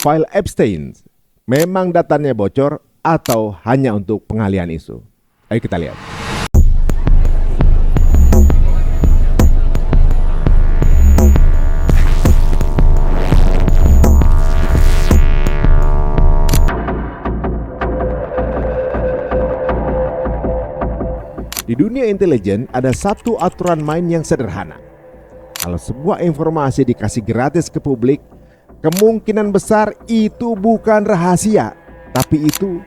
File Epstein, memang datanya bocor atau hanya untuk pengalihan isu? Ayo kita lihat. Di dunia intelijen ada satu aturan main yang sederhana. Kalau sebuah informasi dikasih gratis ke publik, kemungkinan besar itu bukan rahasia, tapi itu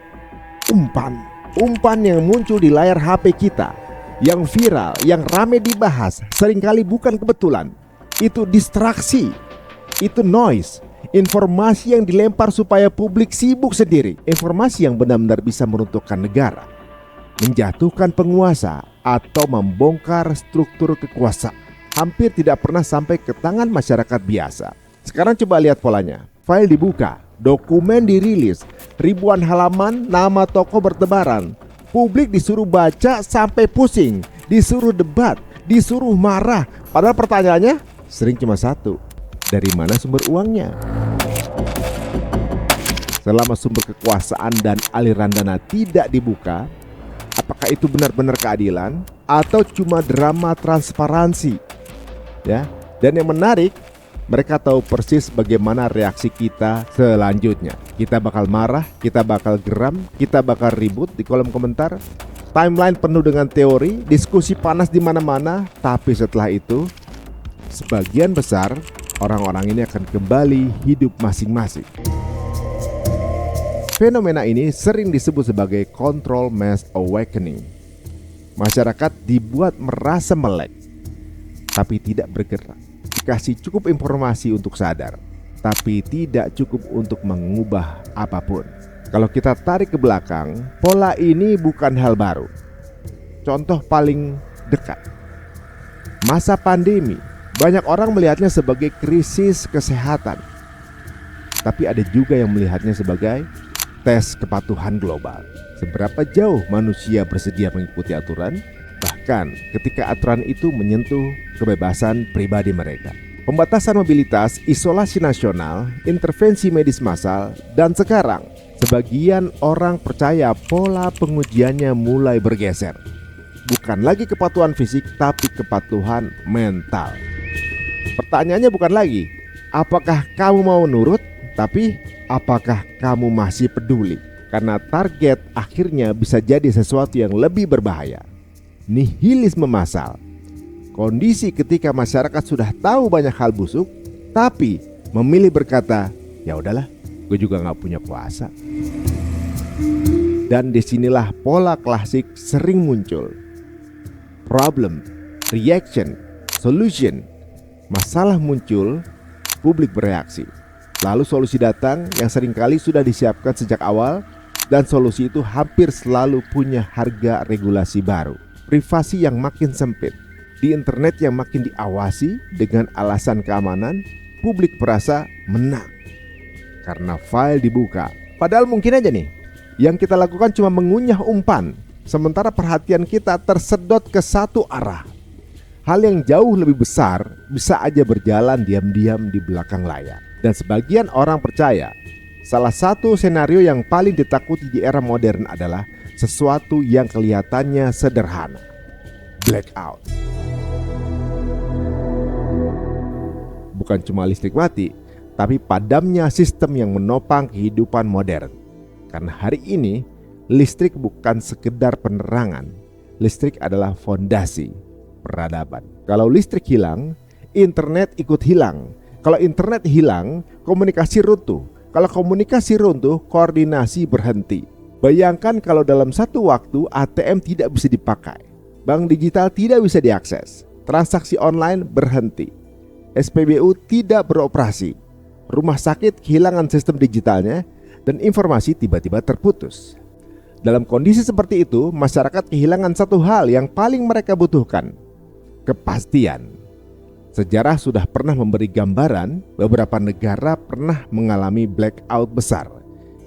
umpan. Umpan yang muncul di layar HP kita, yang viral, yang rame dibahas, seringkali bukan kebetulan. Itu distraksi, itu noise, informasi yang dilempar supaya publik sibuk sendiri. Informasi yang benar-benar bisa meruntuhkan negara, menjatuhkan penguasa, atau membongkar struktur kekuasaan, hampir tidak pernah sampai ke tangan masyarakat biasa. Sekarang coba lihat polanya. File dibuka, dokumen dirilis, ribuan halaman, nama tokoh bertebaran. Publik disuruh baca sampai pusing, disuruh debat, disuruh marah. Padahal pertanyaannya sering cuma satu, dari mana sumber uangnya? Selama sumber kekuasaan dan aliran dana tidak dibuka, apakah itu benar-benar keadilan atau cuma drama transparansi? Ya, dan yang menarik, mereka tahu persis bagaimana reaksi kita selanjutnya. Kita bakal marah, kita bakal geram, kita bakal ribut di kolom komentar. Timeline penuh dengan teori, diskusi panas di mana-mana, tapi setelah itu sebagian besar orang-orang ini akan kembali hidup masing-masing. Fenomena ini sering disebut sebagai control mass awakening. Masyarakat dibuat merasa melek, tapi tidak bergerak. Dikasih cukup informasi untuk sadar, tapi tidak cukup untuk mengubah apapun. Kalau kita tarik ke belakang, pola ini bukan hal baru. Contoh paling dekat, masa pandemi. Banyak orang melihatnya sebagai krisis kesehatan, tapi ada juga yang melihatnya sebagai tes kepatuhan global. Seberapa jauh manusia bersedia mengikuti aturan, bahkan ketika aturan itu menyentuh kebebasan pribadi mereka. Pembatasan mobilitas, isolasi nasional, intervensi medis massal, dan sekarang sebagian orang percaya pola pengujiannya mulai bergeser. Bukan lagi kepatuhan fisik, tapi kepatuhan mental. Pertanyaannya bukan lagi apakah kamu mau nurut, tapi apakah kamu masih peduli? Karena target akhirnya bisa jadi sesuatu yang lebih berbahaya. Nihilisme massal. Kondisi ketika masyarakat sudah tahu banyak hal busuk, tapi memilih berkata, ya udahlah, gue juga gak punya kuasa. Dan disinilah pola klasik sering muncul. Problem, reaction, solution. Masalah muncul, publik bereaksi. Lalu solusi datang yang seringkali sudah disiapkan sejak awal, dan solusi itu hampir selalu punya harga regulasi baru. Privasi yang makin sempit, di internet yang makin diawasi dengan alasan keamanan, publik merasa menang karena file dibuka. Padahal mungkin aja nih, yang kita lakukan cuma mengunyah umpan, sementara perhatian kita tersedot ke satu arah. Hal yang jauh lebih besar bisa aja berjalan diam-diam di belakang layar. Dan sebagian orang percaya salah satu senario yang paling ditakuti di era modern adalah sesuatu yang kelihatannya sederhana, blackout. Bukan cuma listrik mati, tapi padamnya sistem yang menopang kehidupan modern. Karena hari ini listrik bukan sekedar penerangan, listrik adalah fondasi peradaban. Kalau listrik hilang, internet ikut hilang. Kalau internet hilang, komunikasi runtuh. Kalau komunikasi runtuh, koordinasi berhenti. Bayangkan kalau dalam satu waktu ATM tidak bisa dipakai, bank digital tidak bisa diakses, transaksi online berhenti, SPBU tidak beroperasi, rumah sakit kehilangan sistem digitalnya, dan informasi tiba-tiba terputus. Dalam kondisi seperti itu, masyarakat kehilangan satu hal yang paling mereka butuhkan, kepastian. Sejarah sudah pernah memberi gambaran beberapa negara pernah mengalami blackout besar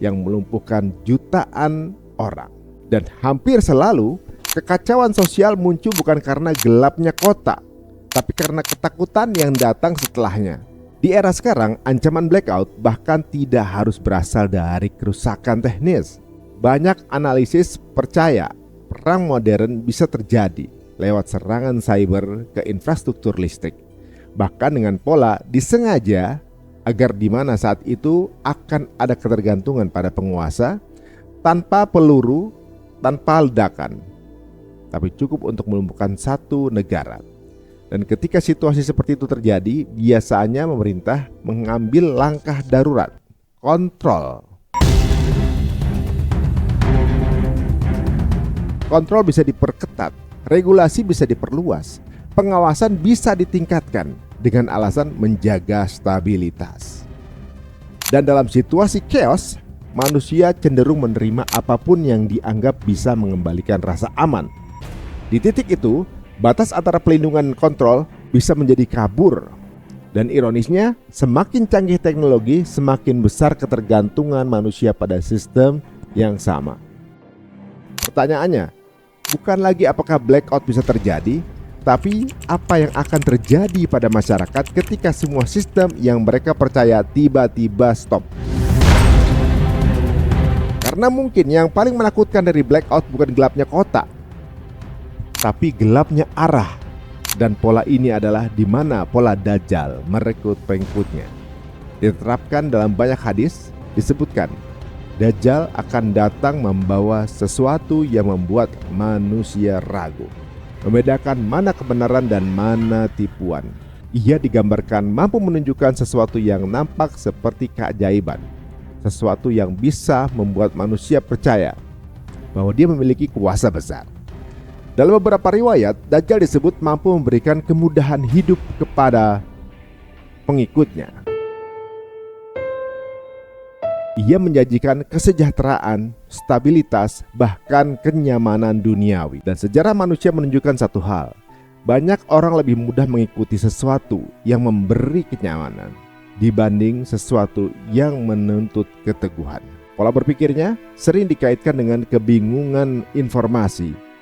yang melumpuhkan jutaan orang. Dan hampir selalu kekacauan sosial muncul bukan karena gelapnya kota, tapi karena ketakutan yang datang setelahnya. Di era sekarang, ancaman blackout bahkan tidak harus berasal dari kerusakan teknis. Banyak analisis percaya perang modern bisa terjadi lewat serangan cyber ke infrastruktur listrik, bahkan dengan pola disengaja agar di mana saat itu akan ada ketergantungan pada penguasa tanpa peluru, tanpa ledakan, tapi cukup untuk melumpuhkan satu negara. Dan ketika situasi seperti itu terjadi, biasanya pemerintah mengambil langkah darurat, kontrol. Kontrol bisa diperketat, regulasi bisa diperluas, pengawasan bisa ditingkatkan dengan alasan menjaga stabilitas. Dan dalam situasi chaos, manusia cenderung menerima apapun yang dianggap bisa mengembalikan rasa aman. Di titik itu, batas antara pelindungan dan kontrol bisa menjadi kabur. Dan ironisnya, semakin canggih teknologi, semakin besar ketergantungan manusia pada sistem yang sama. Pertanyaannya, bukan lagi apakah blackout bisa terjadi, tapi apa yang akan terjadi pada masyarakat ketika semua sistem yang mereka percaya tiba-tiba stop. Karena mungkin yang paling menakutkan dari blackout bukan gelapnya kota, tapi gelapnya arah. Dan pola ini adalah di mana pola Dajjal merekrut pengikutnya. Diterapkan dalam banyak hadis, disebutkan Dajjal akan datang membawa sesuatu yang membuat manusia ragu, membedakan mana kebenaran dan mana tipuan. Ia digambarkan mampu menunjukkan sesuatu yang nampak seperti keajaiban, sesuatu yang bisa membuat manusia percaya bahwa dia memiliki kuasa besar. Dalam beberapa riwayat, Dajjal disebut mampu memberikan kemudahan hidup kepada pengikutnya. Ia menjanjikan kesejahteraan, stabilitas, bahkan kenyamanan duniawi. Dan sejarah manusia menunjukkan satu hal, banyak orang lebih mudah mengikuti sesuatu yang memberi kenyamanan dibanding sesuatu yang menuntut keteguhan. Pola berpikirnya sering dikaitkan dengan kebingungan informasi.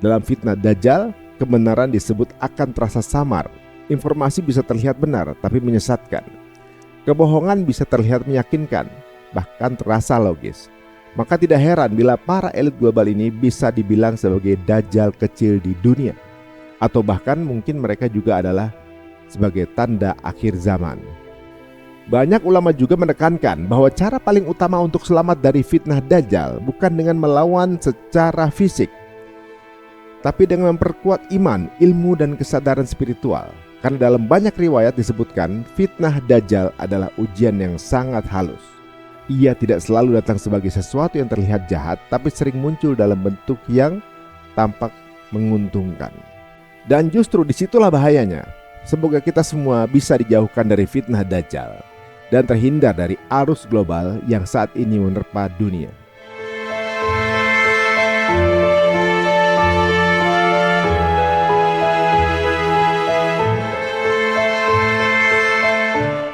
Dalam fitnah Dajjal, kebenaran disebut akan terasa samar. Informasi bisa terlihat benar, tapi menyesatkan. Kebohongan bisa terlihat meyakinkan, bahkan terasa logis. Maka tidak heran bila para elit global ini bisa dibilang sebagai Dajjal kecil di dunia. Atau bahkan mungkin mereka juga adalah sebagai tanda akhir zaman. Banyak ulama juga menekankan bahwa cara paling utama untuk selamat dari fitnah Dajjal bukan dengan melawan secara fisik, tapi dengan memperkuat iman, ilmu, dan kesadaran spiritual. Karena dalam banyak riwayat disebutkan fitnah Dajjal adalah ujian yang sangat halus. Ia tidak selalu datang sebagai sesuatu yang terlihat jahat, tapi sering muncul dalam bentuk yang tampak menguntungkan. Dan justru disitulah bahayanya. Semoga kita semua bisa dijauhkan dari fitnah Dajjal dan terhindar dari arus global yang saat ini menerpa dunia.